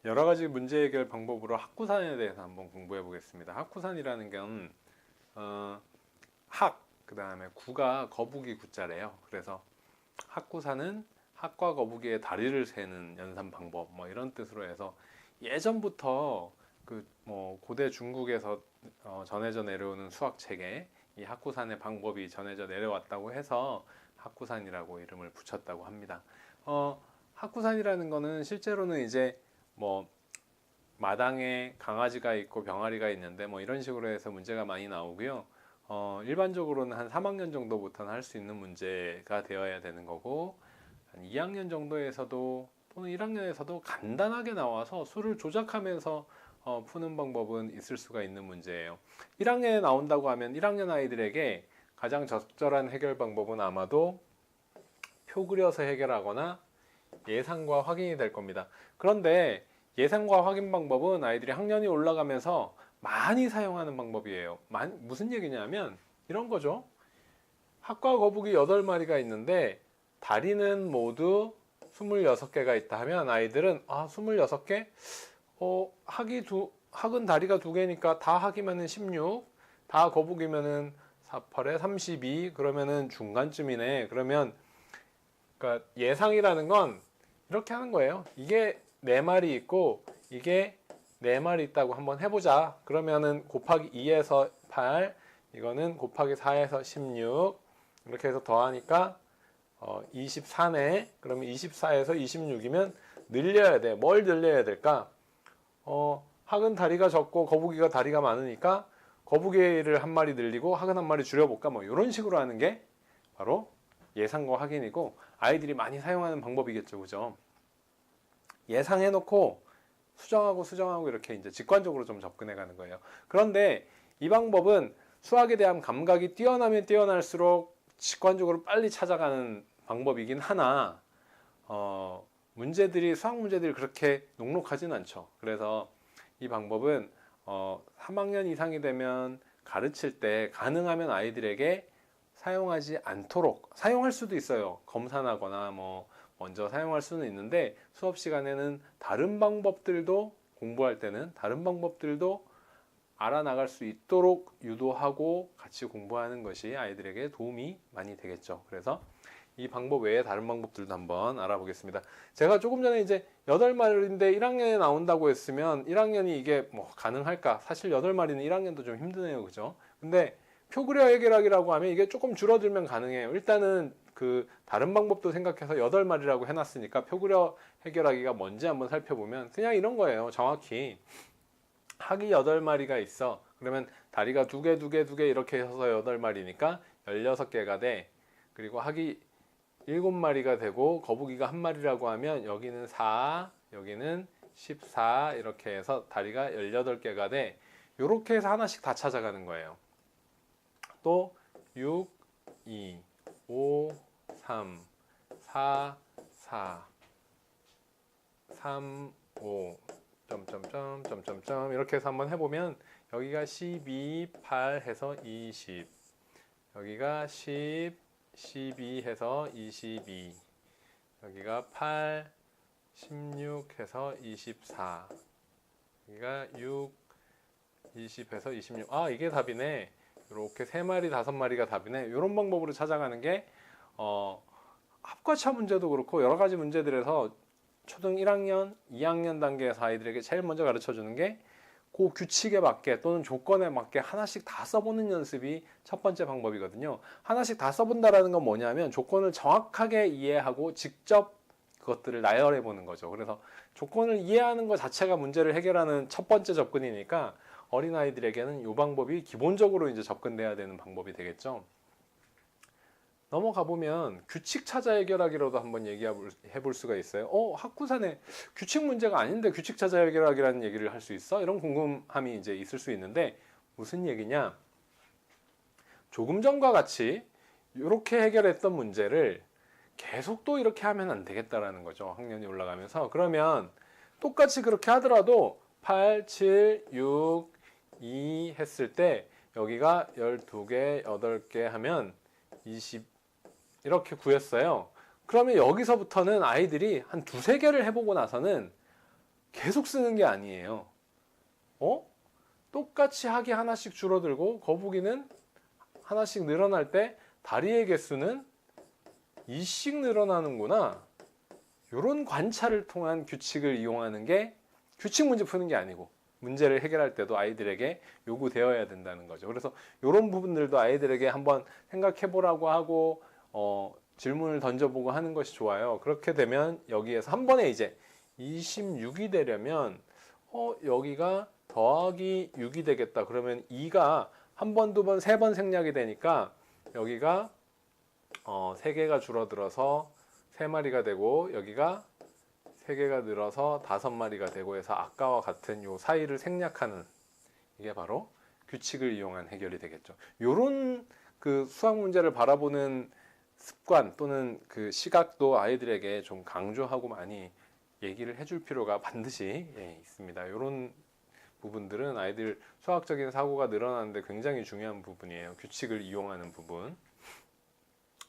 여러 가지 문제 해결 방법으로 학구산에 대해서 한번 공부해 보겠습니다. 학구산이라는 건 그 다음에 구가 거북이 구자래요. 그래서 학구산은 학과 거북이의 다리를 세는 연산 방법 뭐 이런 뜻으로 해서 예전부터 그 뭐 고대 중국에서 전해져 내려오는 수학 체계에 이 학구산의 방법이 전해져 내려왔다고 해서 학구산이라고 이름을 붙였다고 합니다. 학구산이라는 거는 실제로는 이제 뭐 마당에 강아지가 있고 병아리가 있는데 뭐 이런 식으로 해서 문제가 많이 나오고요. 일반적으로는 한 3학년 정도부터는 할 수 있는 문제가 되어야 되는 거고, 한 2학년 정도에서도 또는 1학년에서도 간단하게 나와서 수를 조작하면서 푸는 방법은 있을 수가 있는 문제예요. 1학년에 나온다고 하면 1학년 아이들에게 가장 적절한 해결 방법은 아마도 표 그려서 해결하거나 예상과 확인이 될 겁니다. 그런데 예상과 확인 방법은 아이들이 학년이 올라가면서 많이 사용하는 방법이에요. 무슨 얘기냐면 이런 거죠. 학과 거북이 8마리가 있는데 다리는 모두 26개가 있다 하면 아이들은 26개? 학은 다리가 2개니까 다 학이면은 16, 다 거북이면은 4, 8에 32, 그러면은 중간쯤이네. 그러면 그러니까 예상이라는 건 이렇게 하는 거예요. 이게 4마리 있고 이게 4마리 있다고 한번 해보자. 그러면은 곱하기 2에서 8, 이거는 곱하기 4에서 16, 이렇게 해서 더하니까 24네. 그러면 24에서 26이면 늘려야 돼. 뭘 늘려야 될까? 학은 다리가 적고 거북이가 다리가 많으니까 거북이를 한 마리 늘리고 학은 한 마리 줄여볼까? 뭐 이런 식으로 하는 게 바로 예상과 확인이고 아이들이 많이 사용하는 방법이겠죠. 그죠? 예상해놓고 수정하고 이렇게 이제 직관적으로 좀 접근해 가는 거예요. 그런데 이 방법은 수학에 대한 감각이 뛰어나면 뛰어날수록 직관적으로 빨리 찾아가는 방법이긴 하나, 수학 문제들이 그렇게 녹록하진 않죠. 그래서 이 방법은 3학년 이상이 되면 가르칠 때 가능하면 아이들에게 사용하지 않도록, 사용할 수도 있어요. 검사하거나 뭐 먼저 사용할 수는 있는데 수업 시간에는 다른 방법들도, 공부할 때는 다른 방법들도 알아나갈 수 있도록 유도하고 같이 공부하는 것이 아이들에게 도움이 많이 되겠죠. 그래서 이 방법 외에 다른 방법들도 한번 알아보겠습니다. 제가 조금 전에 이제 8마리인데 1학년에 나온다고 했으면 1학년이 이게 뭐 가능할까? 사실 8마리는 1학년도 좀 힘드네요. 그죠? 근데 표 그려 해결하기라고 하면 이게 조금 줄어들면 가능해요. 일단은 그 다른 방법도 생각해서 8마리라고 해놨으니까 표 그려 해결하기가 뭔지 한번 살펴보면 그냥 이런 거예요. 정확히 학이 8마리가 있어. 그러면 다리가 2개 이렇게 해서 8마리니까 16개가 돼. 그리고 학이 7마리가 되고 거북이가 1마리라고 하면 여기는 4, 여기는 14 이렇게 해서 다리가 18개가 돼. 이렇게 해서 하나씩 다 찾아가는 거예요. 또 6, 2, 5, 3, 4, 4, 3, 5 점점점 이렇게 해서 한번 해보면 여기가 12, 8 해서 20, 여기가 10, 12 해서 22, 여기가 8, 16 해서 24, 여기가 6, 20 해서 26. 이게 답이네. 이렇게 3마리, 5마리가 답이네. 이런 방법으로 찾아가는 게 합과차 문제도 그렇고 여러 가지 문제들에서 초등 1학년, 2학년 단계에서 아이들에게 제일 먼저 가르쳐 주는 게 그 규칙에 맞게 또는 조건에 맞게 하나씩 다 써보는 연습이 첫 번째 방법이거든요. 하나씩 다 써본다라는 건 뭐냐면 조건을 정확하게 이해하고 직접 그것들을 나열해 보는 거죠. 그래서 조건을 이해하는 것 자체가 문제를 해결하는 첫 번째 접근이니까 어린아이들에게는 이 방법이 기본적으로 이제 접근돼야 되는 방법이 되겠죠. 넘어가 보면 규칙 찾아 해결하기로도 한번 얘기해 볼 수가 있어요. 학구산에 규칙 문제가 아닌데 규칙 찾아 해결하기라는 얘기를 할 수 있어? 이런 궁금함이 이제 있을 수 있는데 무슨 얘기냐? 조금 전과 같이 이렇게 해결했던 문제를 계속 또 이렇게 하면 안 되겠다라는 거죠. 학년이 올라가면서. 그러면 똑같이 그렇게 하더라도 8, 7, 6, 2 했을 때 여기가 12개, 8개 하면 20 이렇게 구했어요. 그러면 여기서부터는 아이들이 한 2-3개를 해보고 나서는 계속 쓰는 게 아니에요. 똑같이 학이 하나씩 줄어들고 거북이는 하나씩 늘어날 때 다리의 개수는 2씩 늘어나는구나. 이런 관찰을 통한 규칙을 이용하는 게 규칙 문제 푸는 게 아니고 문제를 해결할 때도 아이들에게 요구되어야 된다는 거죠. 그래서 이런 부분들도 아이들에게 한번 생각해 보라고 하고 질문을 던져보고 하는 것이 좋아요. 그렇게 되면 여기에서 한 번에 이제 26이 되려면 여기가 더하기 6이 되겠다. 그러면 2가 한 번, 두 번, 세 번 생략이 되니까 여기가 3개가 줄어들어서 3마리가 되고 여기가 3개가 늘어서 5마리가 되고 해서 아까와 같은 요 사이를 생략하는 이게 바로 규칙을 이용한 해결이 되겠죠. 요런 그 수학 문제를 바라보는 습관 또는 그 시각도 아이들에게 좀 강조하고 많이 얘기를 해줄 필요가 반드시 있습니다. 요런 부분들은 아이들 수학적인 사고가 늘어나는데 굉장히 중요한 부분이에요. 규칙을 이용하는 부분.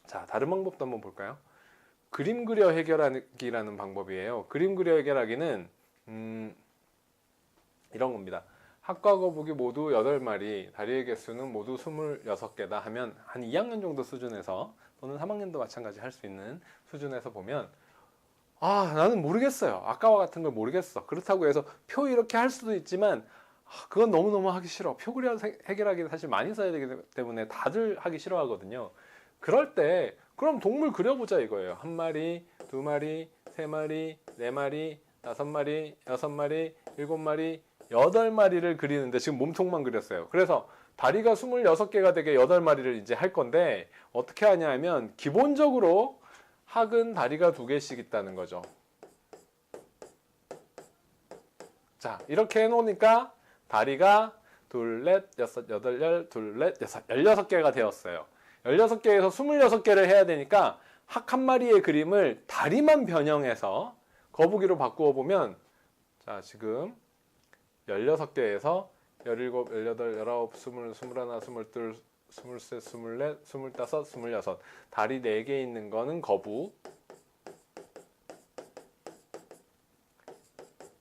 자, 다른 방법도 한번 볼까요? 그림 그려 해결하기라는 방법이에요. 그림 그려 해결하기는 이런 겁니다. 학과 거북이 모두 8마리, 다리의 개수는 모두 26개다 하면 한 2학년 정도 수준에서 또는 3학년도 마찬가지 할 수 있는 수준에서 보면 나는 모르겠어요. 아까와 같은 걸 모르겠어. 그렇다고 해서 표 이렇게 할 수도 있지만 그건 너무너무 하기 싫어. 표 그려 해결하기는 사실 많이 써야 되기 때문에 다들 하기 싫어하거든요. 그럴 때 그럼 동물 그려보자 이거예요. 1마리, 2마리, 3마리, 4마리, 5마리, 6마리, 7마리, 8마리를 그리는데 지금 몸통만 그렸어요. 그래서 다리가 26개가 되게 8마리를 이제 할 건데 어떻게 하냐 하면 기본적으로 학은 다리가 2개씩 있다는 거죠. 자, 이렇게 해놓으니까 다리가 둘, 넷, 여섯, 여덟, 열, 둘, 넷, 여섯, 16개가 되었어요. 16개에서 26개를 해야 되니까 학 한 마리의 그림을 다리만 변형해서 거북이로 바꾸어 보면 자, 지금 16개에서 17, 18, 19, 20, 21, 22, 23, 24, 25, 26 다리 4개 있는 거는 거북,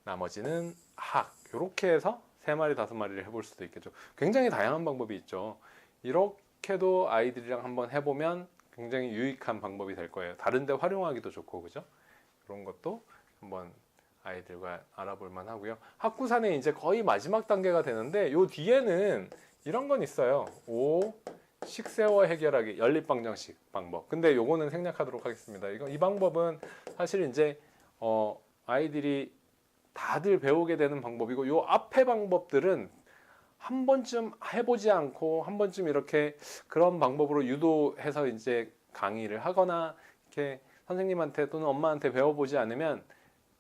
나머지는 학. 이렇게 해서 3마리, 5마리를 해볼 수도 있겠죠. 굉장히 다양한 방법이 있죠. 이렇게도 아이들이랑 한번 해보면 굉장히 유익한 방법이 될 거예요. 다른 데 활용하기도 좋고, 그죠? 그런 것도 한번 아이들과 알아볼 만하고요. 학구산의 이제 거의 마지막 단계가 되는데 요 뒤에는 이런 건 있어요. 식세워 해결하기 연립방정식 방법. 근데 요거는 생략하도록 하겠습니다. 이 방법은 사실 이제 아이들이 다들 배우게 되는 방법이고 요 앞에 방법들은 한 번쯤 해보지 않고 한 번쯤 이렇게 그런 방법으로 유도해서 이제 강의를 하거나 이렇게 선생님한테 또는 엄마한테 배워보지 않으면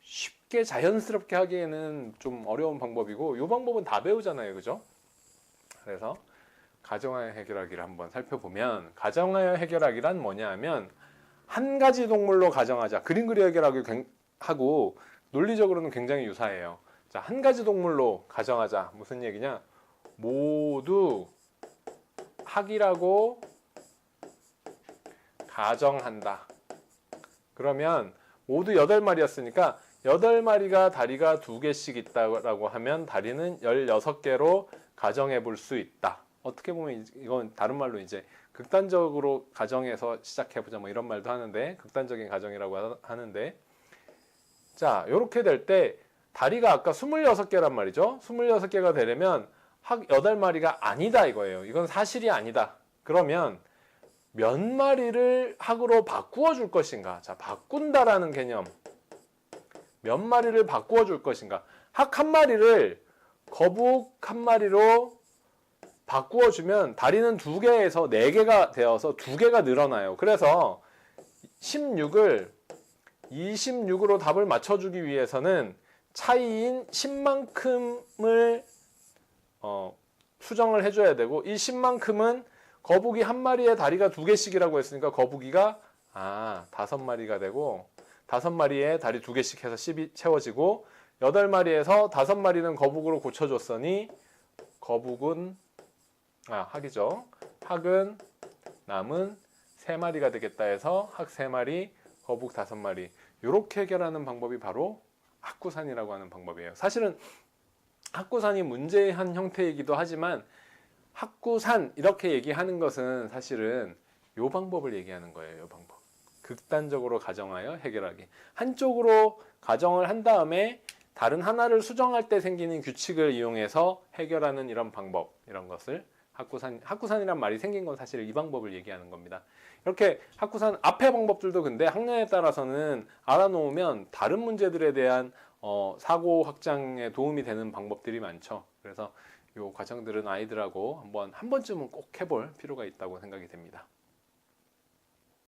쉽게 자연스럽게 하기에는 좀 어려운 방법이고 이 방법은 다 배우잖아요, 그죠? 그래서 가정하여 해결하기를 한번 살펴보면 가정하여 해결하기란 뭐냐 하면 한 가지 동물로 가정하자. 그림 그려 해결하고 논리적으로는 굉장히 유사해요. 자, 한 가지 동물로 가정하자. 무슨 얘기냐? 모두 학이라고 가정한다. 그러면 모두 8마리였으니까 8마리가 다리가 2개씩 있다고 하면 다리는 16개로 가정해 볼 수 있다. 어떻게 보면 이건 다른 말로 이제 극단적으로 가정해서 시작해보자 뭐 이런 말도 하는데 극단적인 가정이라고 하는데 자, 이렇게 될 때 다리가 아까 26개란 말이죠. 26개가 되려면 학 8마리가 아니다 이거예요. 이건 사실이 아니다. 그러면 몇 마리를 학으로 바꾸어 줄 것인가? 자, 바꾼다라는 개념. 몇 마리를 바꾸어 줄 것인가? 학 한 마리를 거북 한 마리로 바꾸어 주면 다리는 2개에서 4개가 되어서 2개가 늘어나요. 그래서 16을 26으로 답을 맞춰주기 위해서는 차이인 10만큼을 수정을 해줘야 되고 이 10만큼은 거북이 한 마리에 다리가 2개씩이라고 했으니까 거북이가 5마리가 되고 5마리에 다리 2개씩 해서 10이 채워지고 8마리에서 5마리는 거북으로 고쳐줬으니 거북은 학이죠. 학은 남은 3마리가 되겠다 해서 학 3마리, 거북 5마리 이렇게 해결하는 방법이 바로 학구산이라고 하는 방법이에요. 사실은 학구산이 문제한 형태이기도 하지만 학구산 이렇게 얘기하는 것은 사실은 요 방법을 얘기하는 거예요. 요 방법. 극단적으로 가정하여 해결하기. 한쪽으로 가정을 한 다음에 다른 하나를 수정할 때 생기는 규칙을 이용해서 해결하는 이런 방법, 이런 것을 학구산이란 말이 생긴 건 사실 이 방법을 얘기하는 겁니다. 이렇게 학구산 앞에 방법들도 근데 학년에 따라서는 알아놓으면 다른 문제들에 대한 사고 확장에 도움이 되는 방법들이 많죠. 그래서 이 과정들은 아이들하고 한 번쯤은 꼭 해볼 필요가 있다고 생각이 됩니다.